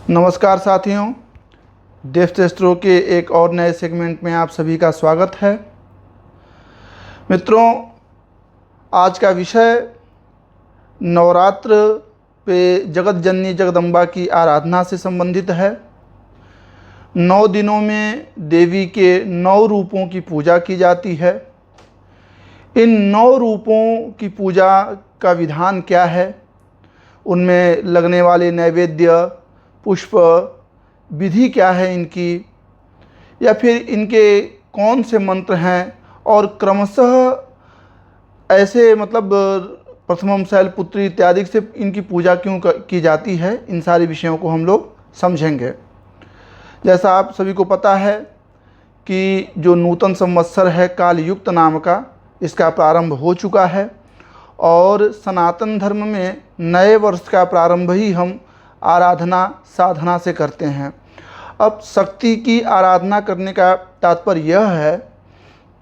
नमस्कार साथियों, देवशास्त्रों के एक और नए सेगमेंट में आप सभी का स्वागत है। मित्रों, आज का विषय नवरात्र पे जगत जननी जगदम्बा की आराधना से संबंधित है। 9 दिनों में देवी के 9 रूपों की पूजा की जाती है। इन 9 रूपों की पूजा का विधान क्या है, उनमें लगने वाले नैवेद्य, पुष्प, विधि क्या है इनकी, या फिर इनके कौन से मंत्र हैं, और क्रमशः ऐसे प्रथमम शैलपुत्री इत्यादि से इनकी पूजा क्यों की जाती है, इन सारे विषयों को हम लोग समझेंगे। जैसा आप सभी को पता है कि जो नूतन संवत्सर है काल युक्त नाम का, इसका प्रारंभ हो चुका है और सनातन धर्म में नए वर्ष का प्रारंभ ही हम आराधना साधना से करते हैं। अब शक्ति की आराधना करने का तात्पर्य यह है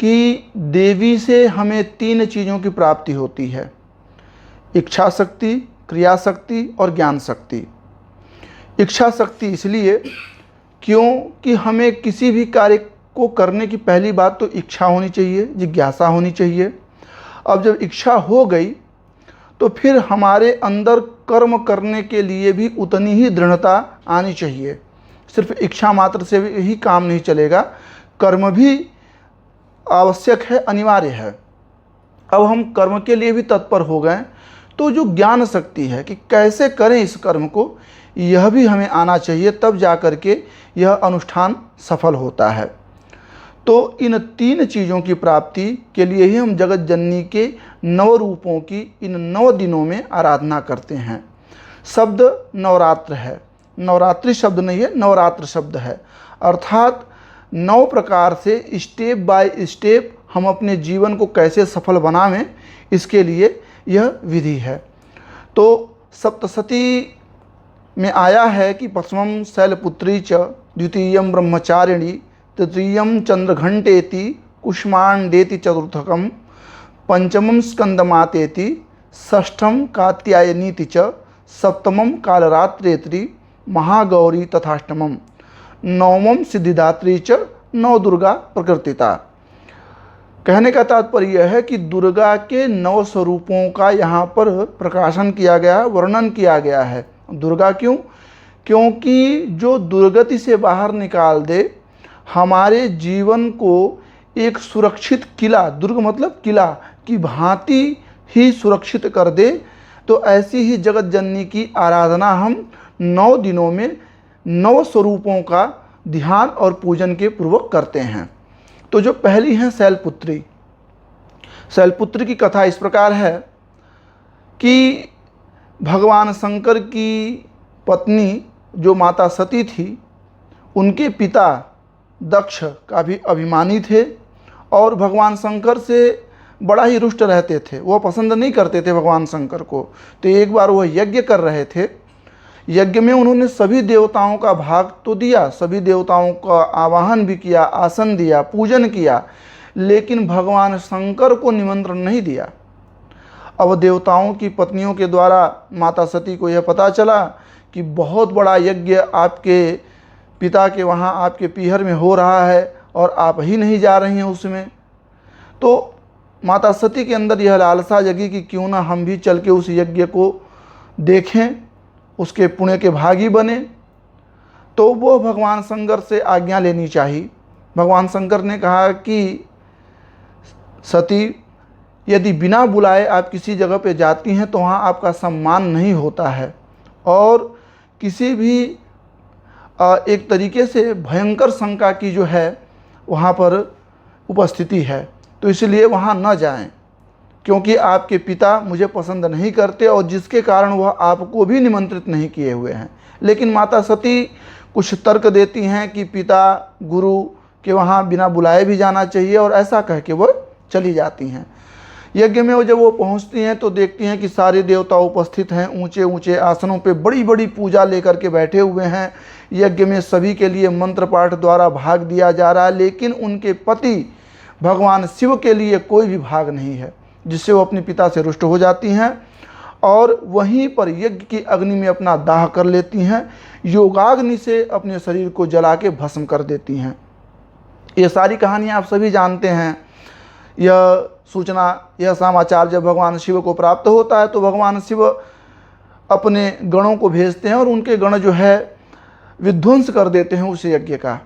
कि देवी से हमें 3 चीज़ों की प्राप्ति होती है: इच्छा शक्ति, क्रिया शक्ति और ज्ञान शक्ति। इच्छा शक्ति इसलिए क्योंकि हमें किसी भी कार्य को करने की पहली बात तो इच्छा होनी चाहिए, जिज्ञासा होनी चाहिए। अब जब इच्छा हो गई तो फिर हमारे अंदर कर्म करने के लिए भी उतनी ही दृढ़ता आनी चाहिए। सिर्फ इच्छा मात्र से ही काम नहीं चलेगा, कर्म भी आवश्यक है, अनिवार्य है। अब हम कर्म के लिए भी तत्पर हो गए तो जो ज्ञान शक्ति है कि कैसे करें इस कर्म को, यह भी हमें आना चाहिए, तब जा कर के यह अनुष्ठान सफल होता है। तो इन 3 चीज़ों की प्राप्ति के लिए ही हम जगत जननी के 9 रूपों की इन 9 दिनों में आराधना करते हैं। शब्द नवरात्र है, नवरात्रि शब्द नहीं है, नवरात्र शब्द है। अर्थात 9 प्रकार से स्टेप बाय स्टेप हम अपने जीवन को कैसे सफल बनावें, इसके लिए यह विधि है। तो सप्तशती में आया है कि प्रथमं शैलपुत्री च, द्वितीयं ब्रह्मचारिणी, तृतीयं चंद्रघंटेति, कुष्मांडेति चतुर्थकम, पंचमं स्कंदमातेति, षष्ठम कात्यायनीति च, सप्तमं कालरात्रेति, महागौरी तथाष्टमम, नवमं सिद्धिदात्री च, नौ दुर्गा प्रकृतिता। कहने का तात्पर्य यह है कि दुर्गा के 9 स्वरूपों का यहाँ पर प्रकाशन किया गया, वर्णन किया गया है। दुर्गा क्यों? क्योंकि जो दुर्गति से बाहर निकाल दे, हमारे जीवन को एक सुरक्षित किला, दुर्ग मतलब किला की भांति ही सुरक्षित कर दे, तो ऐसी ही जगत जननी की आराधना हम 9 दिनों में 9 स्वरूपों का ध्यान और पूजन के पूर्वक करते हैं। तो जो पहली हैं शैलपुत्री। शैलपुत्री की कथा इस प्रकार है कि भगवान शंकर की पत्नी जो माता सती थी, उनके पिता दक्ष काफ़ी अभिमानी थे और भगवान शंकर से बड़ा ही रुष्ट रहते थे। वो पसंद नहीं करते थे भगवान शंकर को। तो एक बार वह यज्ञ कर रहे थे। यज्ञ में उन्होंने सभी देवताओं का भाग तो दिया, सभी देवताओं का आवाहन भी किया, आसन दिया, पूजन किया, लेकिन भगवान शंकर को निमंत्रण नहीं दिया। अब देवताओं की पत्नियों के द्वारा माता सती को यह पता चला कि बहुत बड़ा यज्ञ आपके पिता के वहाँ आपके पीहर में हो रहा है और आप ही नहीं जा रही हैं उसमें। तो माता सती के अंदर यह लालसा जगी कि क्यों ना हम भी चल के उस यज्ञ को देखें, उसके पुण्य के भागी बने। तो वो भगवान शंकर से आज्ञा लेनी चाहिए। भगवान शंकर ने कहा कि सती, यदि बिना बुलाए आप किसी जगह पे जाती हैं तो वहाँ आपका सम्मान नहीं होता है और किसी भी एक तरीके से भयंकर शंका की जो है वहाँ पर उपस्थिति है, तो इसलिए वहाँ न जाएं, क्योंकि आपके पिता मुझे पसंद नहीं करते और जिसके कारण वह आपको भी निमंत्रित नहीं किए हुए हैं। लेकिन माता सती कुछ तर्क देती हैं कि पिता गुरु के वहाँ बिना बुलाए भी जाना चाहिए और ऐसा कह के वह चली जाती हैं। यज्ञ में जब वो पहुंचती हैं तो देखती हैं कि सारे देवता उपस्थित हैं, ऊंचे ऊंचे आसनों पे बड़ी बड़ी पूजा लेकर के बैठे हुए हैं। यज्ञ में सभी के लिए मंत्र पाठ द्वारा भाग दिया जा रहा है, लेकिन उनके पति भगवान शिव के लिए कोई भी भाग नहीं है, जिससे वो अपने पिता से रुष्ट हो जाती हैं और वहीं पर यज्ञ की अग्नि में अपना दाह कर लेती हैं, योगाग्नि से अपने शरीर को जला के भस्म कर देती हैं। ये सारी कहानियाँ आप सभी जानते हैं। यह सूचना, यह समाचार जब भगवान शिव को प्राप्त होता है तो भगवान शिव अपने गणों को भेजते हैं और उनके गण जो है विध्वंस कर देते हैं उस यज्ञ का।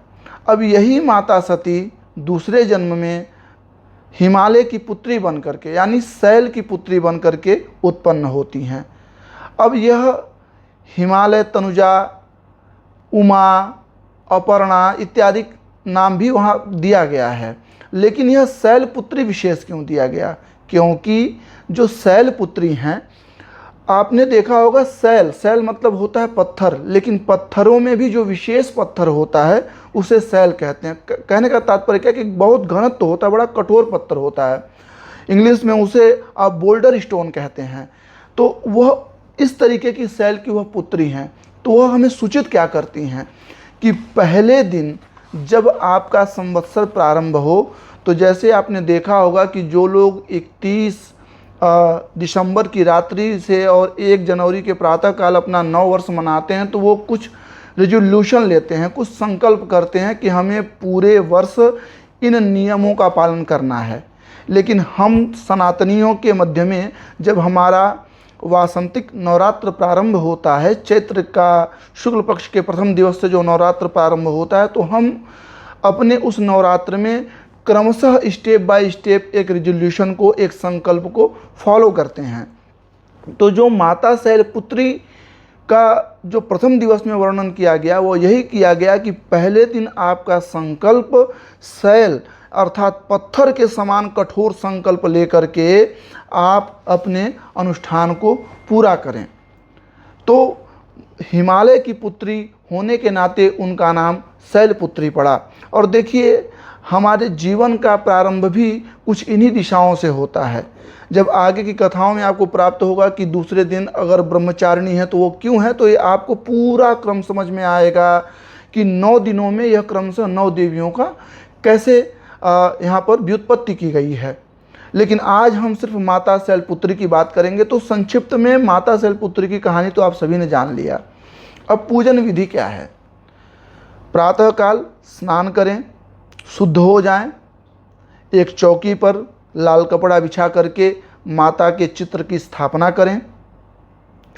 अब यही माता सती दूसरे जन्म में हिमालय की पुत्री बन करके, यानी शैल की पुत्री बन करके उत्पन्न होती हैं। अब यह हिमालय, तनुजा, उमा, अपर्णा इत्यादि नाम भी वहाँ दिया गया है, लेकिन यह शैल पुत्री विशेष क्यों दिया गया? क्योंकि जो शैल पुत्री हैं, आपने देखा होगा शैल मतलब होता है पत्थर, लेकिन पत्थरों में भी जो विशेष पत्थर होता है उसे शैल कहते हैं। कहने का तात्पर्य क्या है कि बहुत घनत्व होता है, बड़ा कठोर पत्थर होता है। इंग्लिश में उसे आप बोल्डर स्टोन कहते हैं। तो वह इस तरीके की शैल की वह पुत्री हैं। तो वह हमें सूचित क्या करती हैं कि पहले दिन जब आपका संवत्सर प्रारंभ हो, तो जैसे आपने देखा होगा कि जो लोग 31 दिसंबर की रात्रि से और 1 जनवरी के प्रातःकाल अपना नव वर्ष मनाते हैं, तो वो कुछ रेजोल्यूशन लेते हैं, कुछ संकल्प करते हैं कि हमें पूरे वर्ष इन नियमों का पालन करना है। लेकिन हम सनातनियों के मध्य में जब हमारा वासंतिक नवरात्र प्रारंभ होता है, चैत्र का शुक्ल पक्ष के प्रथम दिवस से जो नवरात्र प्रारंभ होता है, तो हम अपने उस नवरात्र में क्रमशः स्टेप बाय स्टेप एक रेजोल्यूशन को, एक संकल्प को फॉलो करते हैं। तो जो माता शैलपुत्री का जो प्रथम दिवस में वर्णन किया गया वो यही किया गया कि पहले दिन आपका संकल्प शैल अर्थात पत्थर के समान कठोर संकल्प लेकर के आप अपने अनुष्ठान को पूरा करें। तो हिमालय की पुत्री होने के नाते उनका नाम शैलपुत्री पड़ा। और देखिए, हमारे जीवन का प्रारंभ भी कुछ इन्हीं दिशाओं से होता है। जब आगे की कथाओं में आपको प्राप्त होगा कि दूसरे दिन अगर ब्रह्मचारिणी है तो वो क्यों है, तो ये आपको पूरा क्रम समझ में आएगा कि 9 दिनों में यह क्रमशः 9 देवियों का कैसे यहाँ पर व्युत्पत्ति की गई है। लेकिन आज हम सिर्फ माता शैलपुत्री की बात करेंगे। तो संक्षिप्त में माता शैलपुत्री की कहानी तो आप सभी ने जान लिया। अब पूजन विधि क्या है? प्रातःकाल स्नान करें, शुद्ध हो जाएं, एक चौकी पर लाल कपड़ा बिछा करके माता के चित्र की स्थापना करें।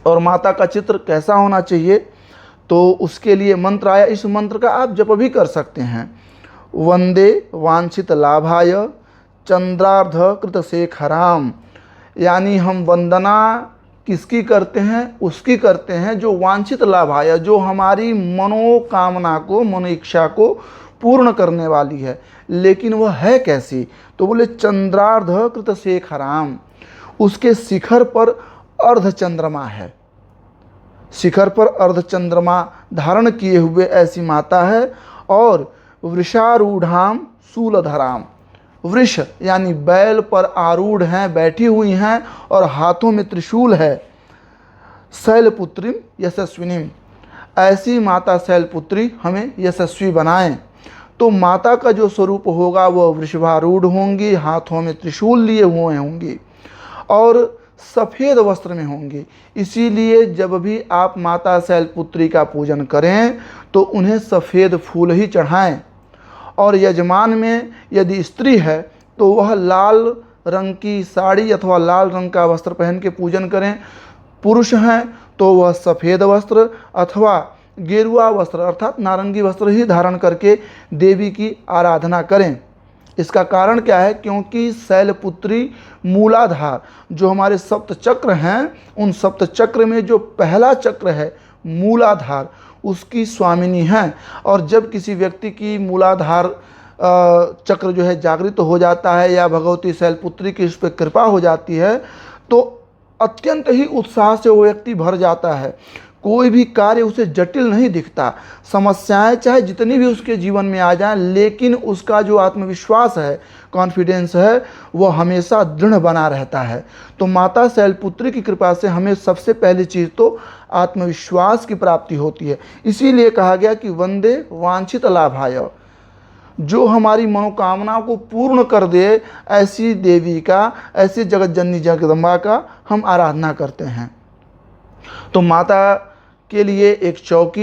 और माता का चित्र कैसा होना चाहिए, तो उसके लिए मंत्र आया। इस मंत्र का आप जप भी कर सकते हैं। वंदे वांछित लाभाय चंद्रार्ध कृत शेखराम, यानी हम वंदना किसकी करते हैं? उसकी करते हैं जो वांछित लाभाय, जो हमारी मनोकामना को, मनोइच्छा को पूर्ण करने वाली है। लेकिन वह है कैसी? तो बोले चंद्रार्ध कृत शेखराम, उसके शिखर पर अर्ध चंद्रमा है, शिखर पर अर्ध चंद्रमा धारण किए हुए ऐसी माता है। और वृषारूढ़ाम शूलधराम, वृष यानी बैल पर आरूढ़ हैं, बैठी हुई हैं और हाथों में त्रिशूल है। शैलपुत्रीम यशस्विनीम, ऐसी माता शैलपुत्री हमें यशस्वी बनाएं। तो माता का जो स्वरूप होगा वह वृषभारूढ़ होंगी, हाथों में त्रिशूल लिए हुए होंगी और सफ़ेद वस्त्र में होंगी। इसीलिए जब भी आप माता शैलपुत्री का पूजन करें तो उन्हें सफ़ेद फूल ही चढ़ाएं। और यजमान में यदि स्त्री है तो वह लाल रंग की साड़ी अथवा लाल रंग का वस्त्र पहन के पूजन करें। पुरुष हैं तो वह सफ़ेद वस्त्र अथवा गेरुआ वस्त्र अर्थात नारंगी वस्त्र ही धारण करके देवी की आराधना करें। इसका कारण क्या है? क्योंकि शैलपुत्री मूलाधार, जो हमारे सप्त चक्र हैं, उन सप्त चक्र में जो पहला चक्र है मूलाधार, उसकी स्वामिनी हैं। और जब किसी व्यक्ति की मूलाधार चक्र जो है जागृत हो जाता है या भगवती शैलपुत्री की उस पर कृपा हो जाती है तो अत्यंत ही उत्साह से वो व्यक्ति भर जाता है। कोई भी कार्य उसे जटिल नहीं दिखता। समस्याएं चाहे जितनी भी उसके जीवन में आ जाएं, लेकिन उसका जो आत्मविश्वास है, कॉन्फिडेंस है, वो हमेशा दृढ़ बना रहता है। तो माता शैलपुत्री की कृपा से हमें सबसे पहली चीज़ तो आत्मविश्वास की प्राप्ति होती है। इसीलिए कहा गया कि वंदे वांछित लाभाय, जो हमारी मनोकामना को पूर्ण कर दे, ऐसी देवी का, ऐसी जगत जननी जगदम्बा का हम आराधना करते हैं। तो माता के लिए एक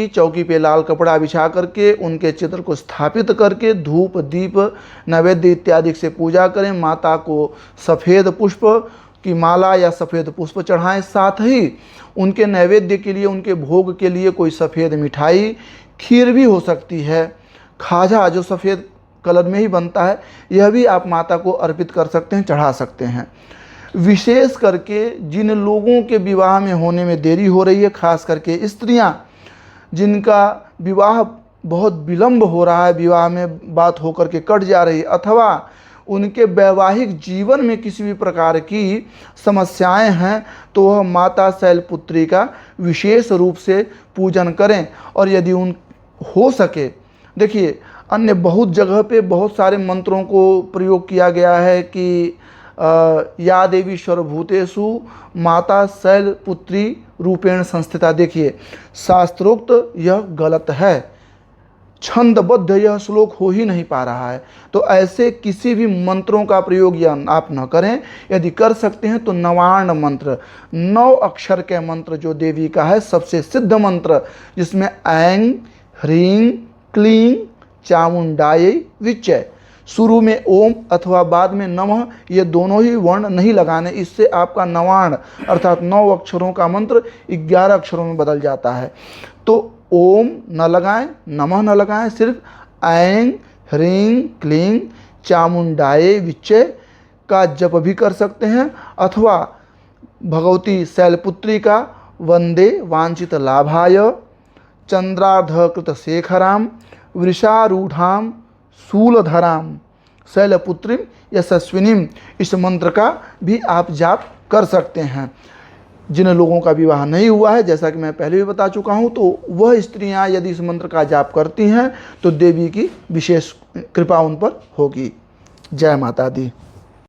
चौकी पे लाल कपड़ा बिछा करके उनके चित्र को स्थापित करके धूप दीप नैवेद्य इत्यादि से पूजा करें। माता को सफ़ेद पुष्प की माला या सफ़ेद पुष्प चढ़ाएं। साथ ही उनके नैवेद्य के लिए, उनके भोग के लिए कोई सफ़ेद मिठाई, खीर भी हो सकती है, खाजा जो सफ़ेद कलर में ही बनता है, यह भी आप माता को अर्पित कर सकते हैं, चढ़ा सकते हैं। विशेष करके जिन लोगों के विवाह में होने में देरी हो रही है, खास करके स्त्रियां जिनका विवाह बहुत विलंब हो रहा है, विवाह में बात होकर के कट जा रही है, अथवा उनके वैवाहिक जीवन में किसी भी प्रकार की समस्याएं हैं, तो वह माता शैलपुत्री का विशेष रूप से पूजन करें। और यदि उन हो सके, देखिए अन्य बहुत जगह पे बहुत सारे मंत्रों को प्रयोग किया गया है कि या देवी सर्वभूतेषु माता शैलपुत्री रूपेण संस्थिता। देखिए शास्त्रोक्त यह गलत है, छंदबद्ध यह श्लोक हो ही नहीं पा रहा है। तो ऐसे किसी भी मंत्रों का प्रयोग या आप न करें। यदि कर सकते हैं तो नवार्ण मंत्र, 9 अक्षर के मंत्र जो देवी का है सबसे सिद्ध मंत्र, जिसमें ऐं ह्रीं क्लीं चामुंडायै विच्चय, शुरू में ओम अथवा बाद में नमः, ये दोनों ही वर्ण नहीं लगाने। इससे आपका नवार्ण अर्थात 9 अक्षरों का मंत्र 11 अक्षरों में बदल जाता है। तो ओम न लगाएं, नमः न लगाएं, सिर्फ ऐं ह्रीं क्लीं चामुंडायै विच्चय का जप भी कर सकते हैं, अथवा भगवती शैलपुत्री का वंदे वांछित लाभाय चंद्रार्धकृत शेखराम वृषारूढ़ाम शूलधराम शैलपुत्रीम यशस्विनीम, इस मंत्र का भी आप जाप कर सकते हैं। जिन लोगों का विवाह नहीं हुआ है, जैसा कि मैं पहले भी बता चुका हूं, तो वह स्त्रियां यदि इस मंत्र का जाप करती हैं तो देवी की विशेष कृपा उन पर होगी। जय माता दी।